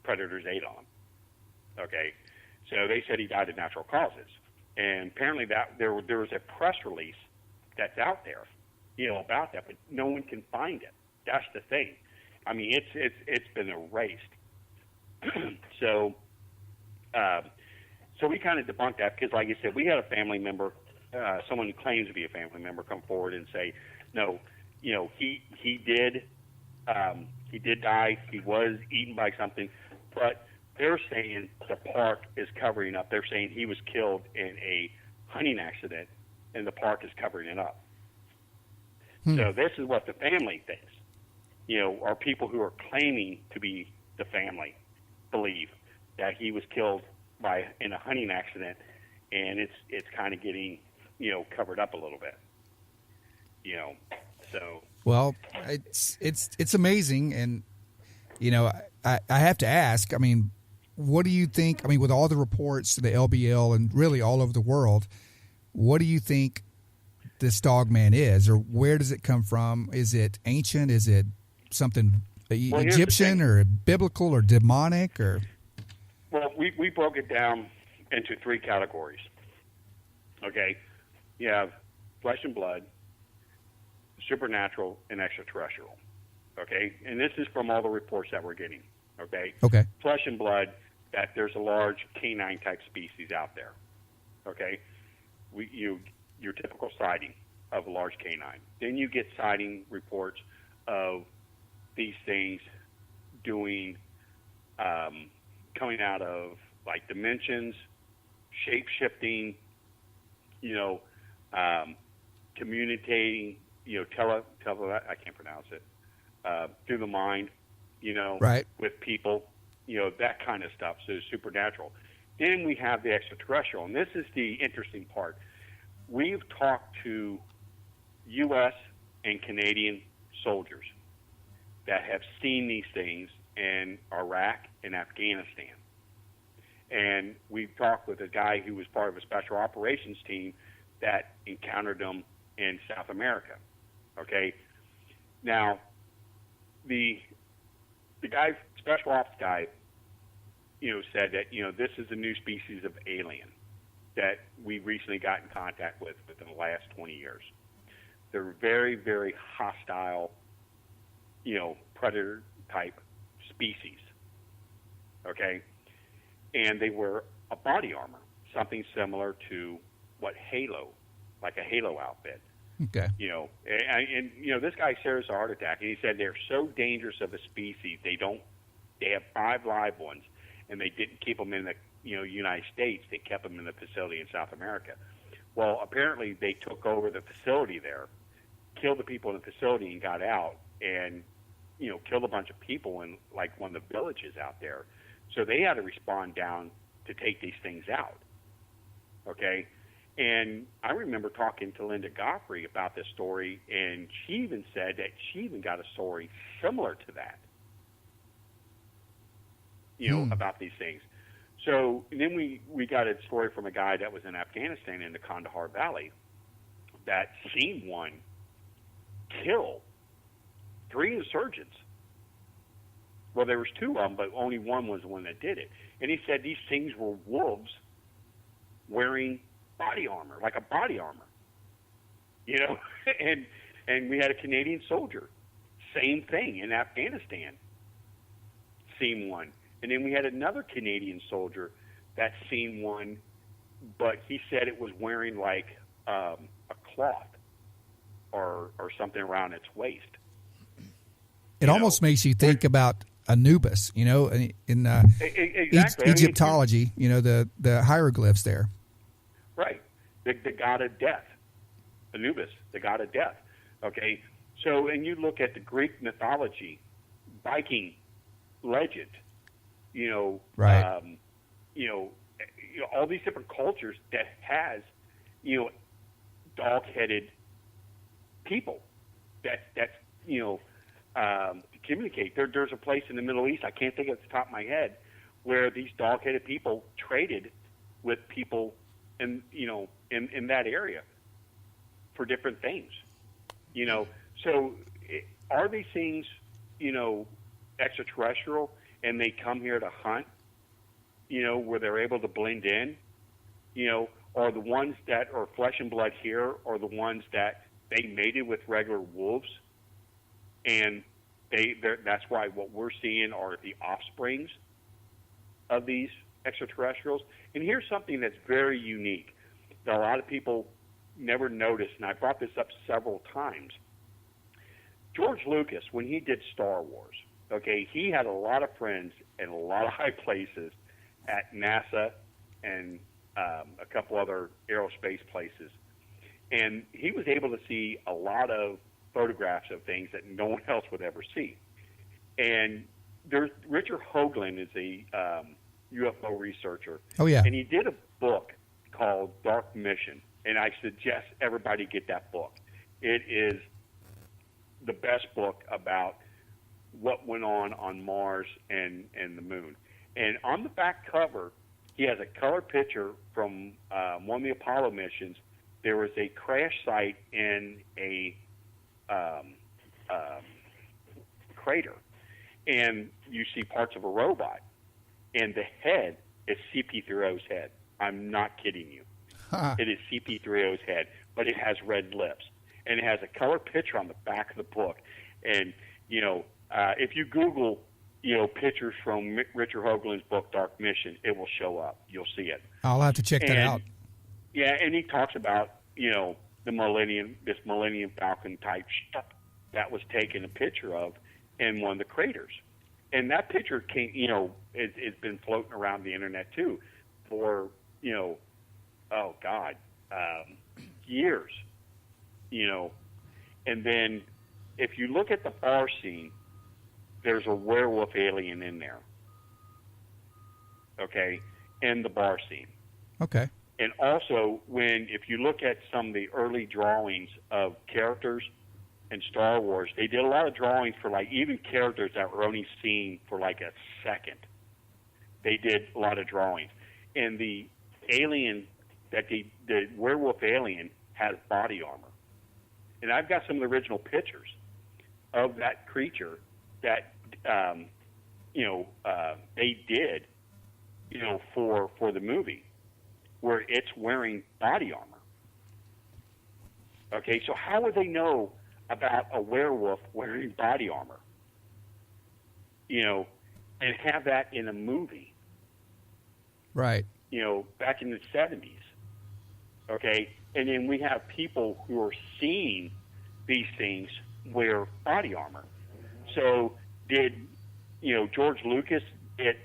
predators ate on him. Okay, so they said he died of natural causes, and apparently that there was a press release that's out there, about that, but no one can find it. That's the thing, I mean, it's been erased. So we kind of debunked that because, like you said, we had a family member, someone who claims to be a family member, come forward and say, no, he did die. He was eaten by something, but they're saying the park is covering up. They're saying he was killed in a hunting accident, and the park is covering it up. So this is what the family thinks. Or people who are claiming to be the family believe that he was killed in a hunting accident, and it's kind of getting covered up a little bit. So well, it's amazing, and I have to ask. I mean, what do you think? I mean, with all the reports to the LBL and really all over the world, what do you think this dogman is, or where does it come from? Is it ancient? Is it something Egyptian or biblical or demonic? Or well, we broke it down into 3 categories. Okay, you have flesh and blood, supernatural, and extraterrestrial. Okay, and this is from all the reports that we're getting. Okay. Flesh and blood, that there's a large canine type species out there. Okay, your typical sighting of a large canine. Then you get sighting reports of these things doing, coming out of like dimensions, shape shifting, communicating, I can't pronounce it, through the mind, right, with people, that kind of stuff. So it's supernatural. Then we have the extraterrestrial, and this is the interesting part. We've talked to U.S. and Canadian soldiers that have seen these things in Iraq and Afghanistan. And we've talked with a guy who was part of a special operations team that encountered them in South America. Okay? Now, the guy, special ops guy, said that, this is a new species of alien that we recently got in contact with within the last 20 years. They're very, very hostile, predator type species. Okay? And they wear a body armor, something similar to what like a Halo outfit. Okay. And this guy shares a heart attack, and he said they're so dangerous of a species. They have 5 live ones, and they didn't keep them in the United States. They kept them in the facility in South America. Well, apparently they took over the facility there, killed the people in the facility, and got out, and killed a bunch of people in like one of the villages out there. So they had to respond down to take these things out. Okay. And I remember talking to Linda Godfrey about this story, and she even said that she even got a story similar to that, about these things. So and then we got a story from a guy that was in Afghanistan in the Kandahar Valley that seen one kill 3 insurgents. Well, there was 2 of them, but only one was the one that did it. And he said these things were wolves wearing body armor, like a body armor, and we had a Canadian soldier, same thing in Afghanistan, seen one. And then we had another Canadian soldier that seen one, but he said it was wearing like a cloth or something around its waist. It almost makes you think about Anubis, in exactly. Egyptology, the hieroglyphs there. Right. The god of death. Anubis, the god of death. Okay. So, and you look at the Greek mythology, Viking legend, right. All these different cultures that has, dog-headed people that communicate. There's a place in the Middle East, I can't think of it at the top of my head, where these dog-headed people traded with people in that area for different things. So are these things, extraterrestrial, and they come here to hunt, where they're able to blend in, or the ones that are flesh and blood here are the ones that they mated with regular wolves and that's why what we're seeing are the offsprings of these extraterrestrials. And here's something that's very unique that a lot of people never noticed, and I brought this up several times. George Lucas, when he did Star Wars, okay, he had a lot of friends in a lot of high places at NASA and a couple other aerospace places. And he was able to see a lot of photographs of things that no one else would ever see. And Richard Hoagland is a UFO researcher. Oh, yeah. And he did a book called Dark Mission. And I suggest everybody get that book. It is the best book about what went on Mars and the moon. And on the back cover, he has a color picture from one of the Apollo missions. There was a crash site in a crater, and you see parts of a robot, and the head is CP3O's head. I'm not kidding you. It is CP3O's head, but it has red lips, and it has a color picture on the back of the book. And if you Google pictures from Richard Hoagland's book Dark Mission, it will show up. You'll see it. I'll have to check that out. Yeah, and he talks about the Millennium Falcon type ship that was taken a picture of in one of the craters, and that picture came. It's been floating around the internet too for years. And then if you look at the bar scene, there's a werewolf alien in there. Okay, in the bar scene. Okay. And also, if you look at some of the early drawings of characters in Star Wars, they did a lot of drawings for even characters that were only seen for a second. They did a lot of drawings. And the alien, the werewolf alien, has body armor. And I've got some of the original pictures of that creature that, they did, for the movie, where it's wearing body armor. Okay, so how would they know about a werewolf wearing body armor? And have that in a movie. Right. Back in the 70s. Okay, and then we have people who are seeing these things wear body armor. So did, George Lucas get,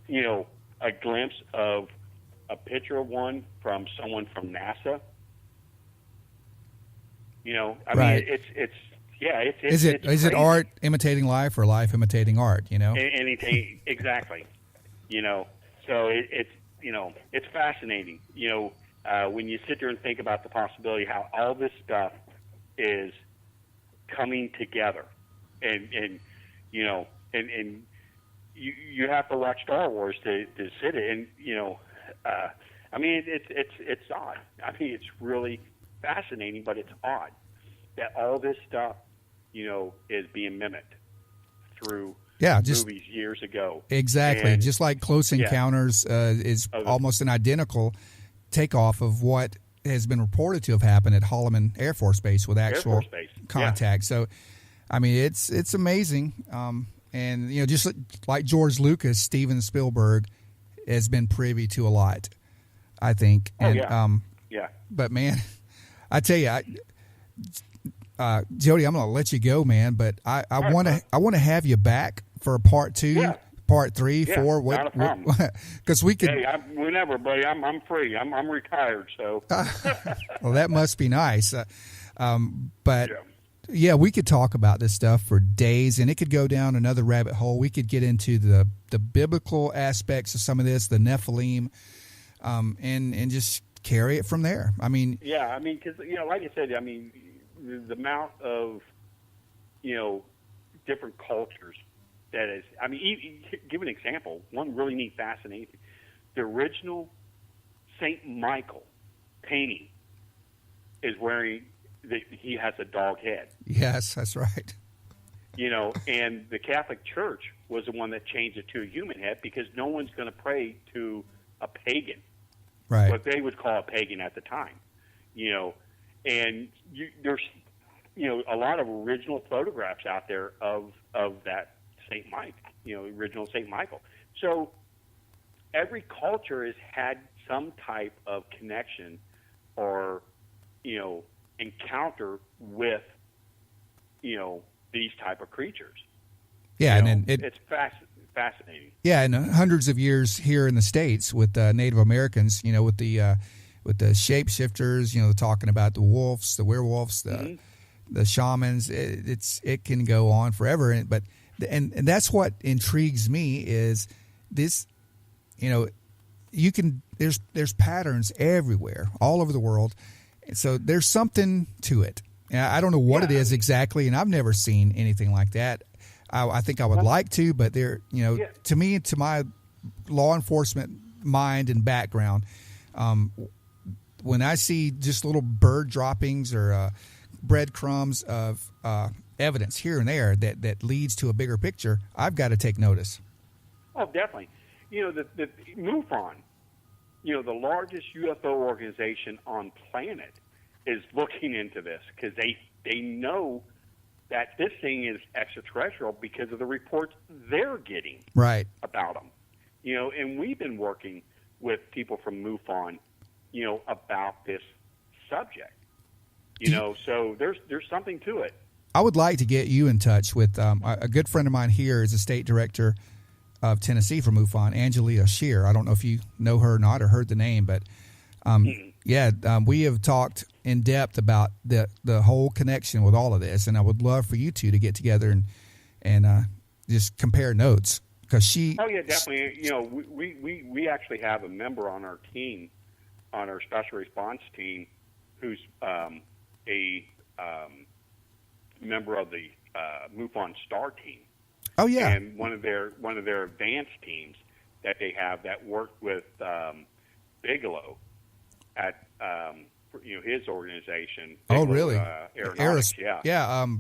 a glimpse of a picture of one from someone from NASA? Right. Is it art imitating life or life imitating art? Anything exactly. So it's fascinating. When you sit there and think about the possibility how all this stuff is coming together, and you have to watch Star Wars to sit it, and it's odd. It's really fascinating, but it's odd that all this stuff, is being mimicked through movies years ago. Exactly. And, just like Close Encounters is almost an identical takeoff of what has been reported to have happened at Holloman Air Force Base with actual contact. So, it's amazing. And, just like George Lucas, Steven Spielberg has been privy to a lot, I think. But, man, I tell you, Jody, I'm going to let you go, man. But I want to have you back for a part 2, part 3, 4. Not a problem. Because we could. Hey, whenever, buddy. I'm free. I'm retired, so. Well, that must be nice. Yeah, we could talk about this stuff for days, and it could go down another rabbit hole. We could get into the biblical aspects of some of this, the Nephilim, and just carry it from there. Because like I said, the amount of different cultures that is. Give an example. One really neat, fascinating. The original Saint Michael painting is wearing. He has a dog head. Yes, that's right. And the Catholic Church was the one that changed it to a human head because no one's going to pray to a pagan, right? What they would call a pagan at the time, And there's a lot of original photographs out there of that St. Mike, original St. Michael. So every culture has had some type of connection or, encounter with, these type of creatures. Yeah, and it's fascinating. Yeah, and hundreds of years here in the States with Native Americans, with the shapeshifters, talking about the wolves, the werewolves, the shamans. It can go on forever, and that's what intrigues me is this. There's patterns everywhere, all over the world. So there's something to it. I don't know what it is exactly, and I've never seen anything like that. I think I would like to, but to me, to my law enforcement mind and background, when I see just little bird droppings or breadcrumbs of evidence here and there that leads to a bigger picture, I've got to take notice. Oh, definitely. The MUFON, the largest UFO organization on planet, is looking into this because they know that this thing is extraterrestrial because of the reports they're getting about them. And we've been working with people from MUFON, about this subject. So there's something to it. I would like to get you in touch with a good friend of mine here is a state director of Tennessee for MUFON, Angelia Shear. I don't know if you know her or not or heard the name, but we have talked in depth about the whole connection with all of this, and I would love for you two to get together and just compare notes because she. Oh yeah, definitely. We actually have a member on our team, on our special response team, who's a member of the MUFON Star team. Oh yeah, and one of their advanced teams that they have that worked with Bigelow at his organization. Bigelow, oh really? Aeronautics,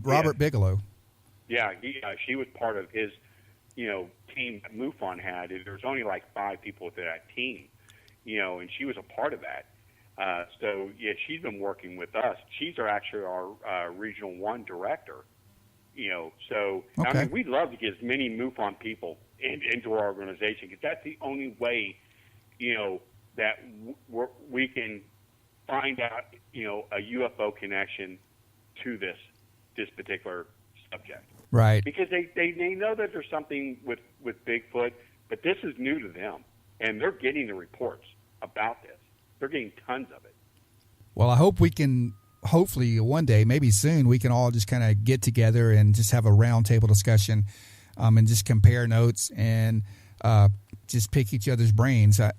Robert Bigelow. Yeah, she was part of his team that MUFON had. There was only like 5 people to that team, and she was a part of that. So she's been working with us. She's our Regional 1 director. So okay. I mean, we'd love to get as many MUFON people into our organization because that's the only way, that we can find out, a UFO connection to this particular subject. Right. Because they know that there's something with Bigfoot, but this is new to them, and they're getting the reports about this. They're getting tons of it. Well, I hope we can. Hopefully one day, maybe soon, we can all just kind of get together and just have a roundtable discussion and just compare notes and just pick each other's brains. Hey,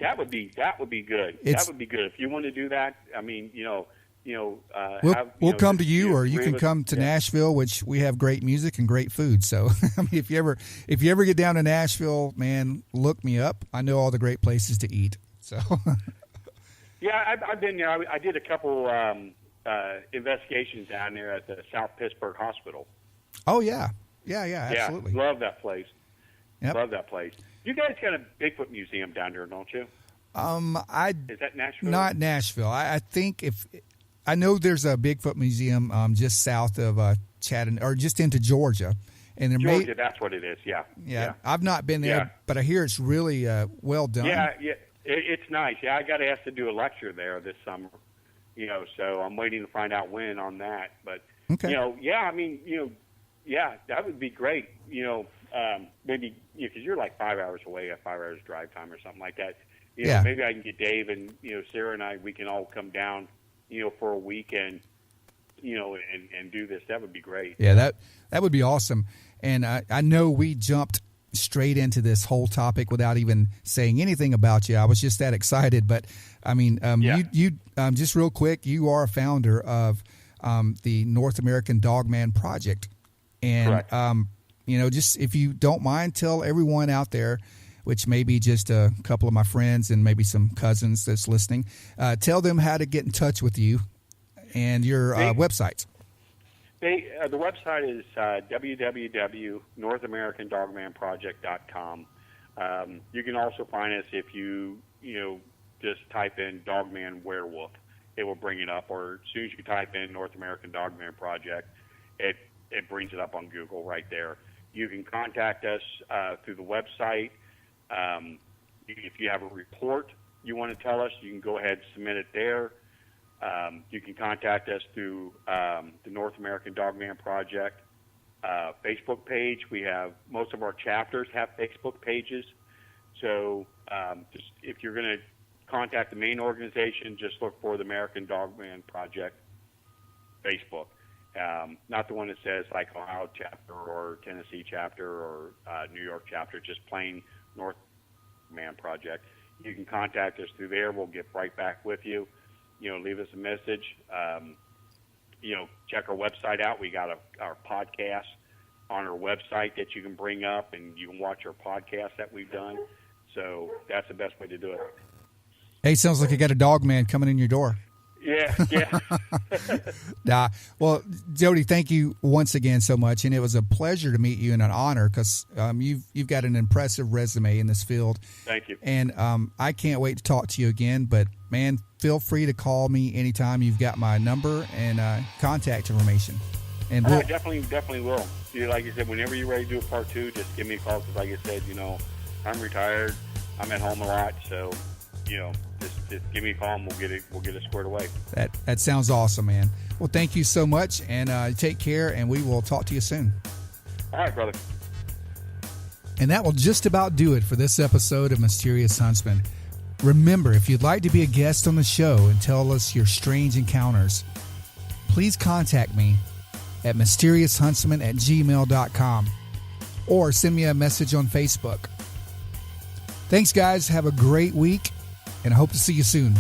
that would be good. That would be good. If you want to do that, I mean, we'll come to you, or you can come to Nashville, which we have great music and great food. So, I mean, if you ever get down to Nashville, man, look me up. I know all the great places to eat. So. Yeah, I've been there. I did a couple investigations down there at the South Pittsburgh Hospital. Oh, yeah, absolutely. Yeah, love that place. Yep. Love that place. You guys got a Bigfoot museum down there, don't you? Is that Nashville? Not Nashville. I think I know there's a Bigfoot museum just south of Chattanooga, or just into Georgia. And Georgia, that's what it is, yeah. I've not been there, but I hear it's really well done. Yeah. It's nice. Yeah, I got asked to do a lecture there this summer, so I'm waiting to find out when on that. But, okay. I mean, that would be great, maybe, because you're like 5 hours away, 5 hours drive time or something like that. Maybe I can get Dave and, Sarah and I, we can all come down, for a weekend, and do this. That would be great. Yeah, that would be awesome. And I know we jumped straight into this whole topic without even saying anything about you. I was just that excited. But I mean, you just real quick, you are a founder of the North American Dogman Project, and just if you don't mind, tell everyone out there, which may be just a couple of my friends and maybe some cousins that's listening, tell them how to get in touch with you and your websites. The website is www.northamericandogmanproject.com. You can also find us if you just type in Dogman Werewolf, it will bring it up. Or as soon as you type in North American Dogman Project, it brings it up on Google right there. You can contact us through the website. If you have a report you want to tell us, you can go ahead and submit it there. You can contact us through the North American Dogman Project Facebook page. We have most of our chapters have Facebook pages. So just if you're going to contact the main organization, just look for the American Dogman Project Facebook. Not the one that says like Ohio chapter or Tennessee chapter or New York chapter, just plain North Man Project. You can contact us through there. We'll get right back with you. Leave us a message. Check our website out. We got our podcast on our website that you can bring up, and you can watch our podcast that we've done. So that's the best way to do it. Hey, sounds like you got a dog man coming in your door. Yeah. Nah. Well, Jody, thank you once again so much, and it was a pleasure to meet you and an honor because you've got an impressive resume in this field. Thank you. And I can't wait to talk to you again. But man, feel free to call me anytime. You've got my number and contact information. And I definitely will. Like you said, whenever you're ready to do a part 2, just give me a call because, like I said, I'm retired. I'm at home a lot, so just give me a call and we'll get it squared away. That sounds awesome, man. Well, thank you so much, and take care, and we will talk to you soon. All right, brother. And that will just about do it for this episode of Mysterious Huntsman. Remember, if you'd like to be a guest on the show and tell us your strange encounters, please contact me at mysteriousHuntsman@gmail.com or send me a message on Facebook. Thanks, guys. Have a great week, and I hope to see you soon.